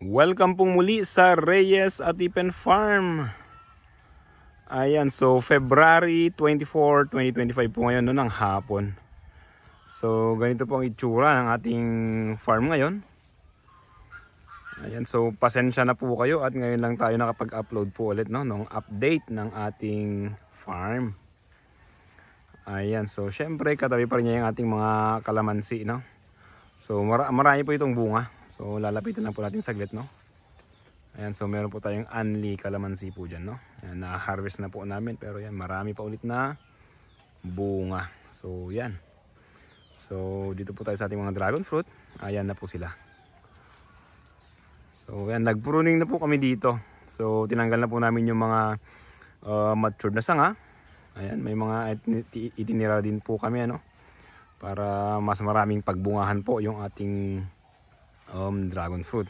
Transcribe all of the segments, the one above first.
Welcome pong muli sa Reyes Atipen Farm. Ayan, so February 24, 2025 po ngayon no, ng hapon. So ganito po ang itsura ng ating farm ngayon. Ayan, so pasensya na po kayo at ngayon lang tayo nakapag-upload po ulit no, ng update ng ating farm. Ayan, so syempre katabi pa rin niya yung ating mga kalamansi no. So marami po itong bunga. So lalapitan lang po natin saglit no. Ayan, so meron po tayong anli kalamansi po dyan no. Ayan, na-harvest na po namin pero yan marami pa ulit na bunga. So yan. So dito po tayo sa ating mga dragon fruit. Ayan na po sila. So yan, nag-pruning na po kami dito. So tinanggal na po namin yung mga matured na sanga. Ayan, may mga itinira din po kami ano. Para mas maraming pagbungahan po yung ating dragon fruit.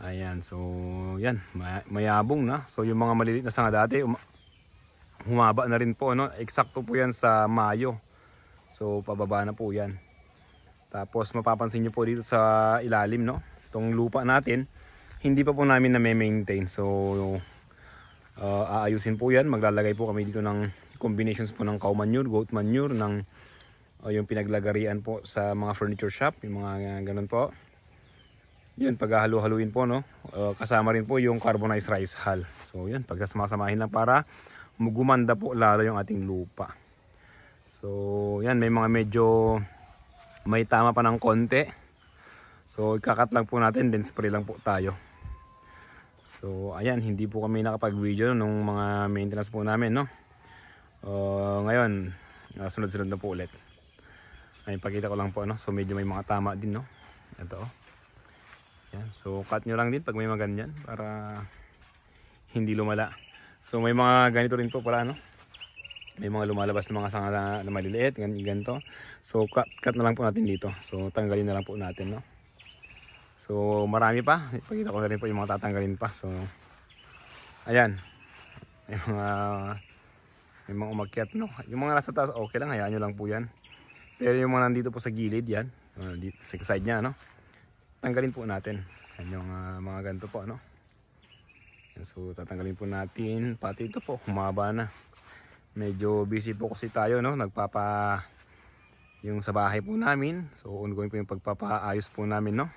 Ayan, so yan, mayabong na. So yung mga maliliit na sanga dati humaba na rin po no? Eksakto po yan sa Mayo. So pababa na po yan. Tapos mapapansin nyo po dito sa ilalim no, itong lupa natin hindi pa po namin na-maintain. So aayusin po yan. Maglalagay po kami dito ng combinations po ng cow manure, goat manure, ng yung pinaglagarian po sa mga furniture shop, yung mga ganun po. Yun, paghahalo-haluin po no. Kasama rin po yung carbonized rice hull. So yun, pagkasama-samahin lang para gumanda po lalo yung ating lupa. So yan, may mga medyo may tama pa ng konti. So ikakat lang po natin, then spray lang po tayo. So ayan, hindi po kami nakapag-video nung mga maintenance po namin no. Ngayon, sunod-sunod na po ulit. Ay, pakita ko lang po no. So medyo may mga tama din no. Ito oh. Yan. So cut nyo lang din pag may mga ganyan para hindi lumala. So may mga ganito rin po pala no. May mga lumalabas na mga sanga na maliliit, ganito. So cut na lang po natin dito. So tanggalin na lang po natin no. So marami pa. Ipakita ko na rin po yung mga tatanggalin pa. So ayan. May mga umakyat no. Yung mga nasa taas okay lang, hayaan nyo lang po yan. Pero yung mga nandito po sa gilid yan, dito sa side nya no, tanggalin po natin. Yan yung mga ganito po no. So tatanggalin po natin. Pati ito po humaba na. Medyo busy po kasi tayo no, yung sa bahay po namin. So ongoing po yung pagpapaayos po namin no.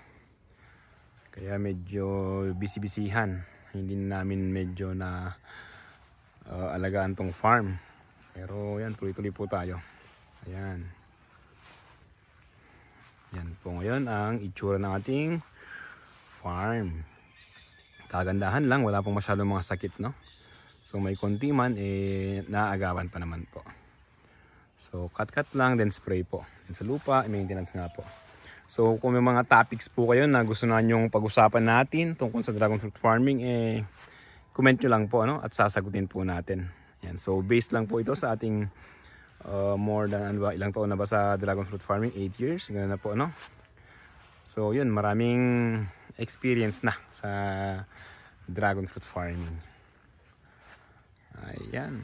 Kaya medyo busy-busyhan. Hindi namin medyo na alagaan tong farm. Pero yan, tuloy-tuloy po tayo. Ayan. Yan po ngayon ang itsura ng ating farm. Kagandahan lang, wala pong masyadong mga sakit no. So may konti man naagawan pa naman po. So cut lang, then spray po. Then sa lupa, maintenance nga po. So kung may mga topics po kayo na gusto na nyong pag-usapan natin tungkol sa dragon fruit farming, comment nyo lang po ano, at sasagutin po natin. Yan. So based lang po ito sa ating more than ilang taon na ba sa dragon fruit farming? 8 years, gano'n na po no. So yun, maraming experience na sa dragon fruit farming. Ayan.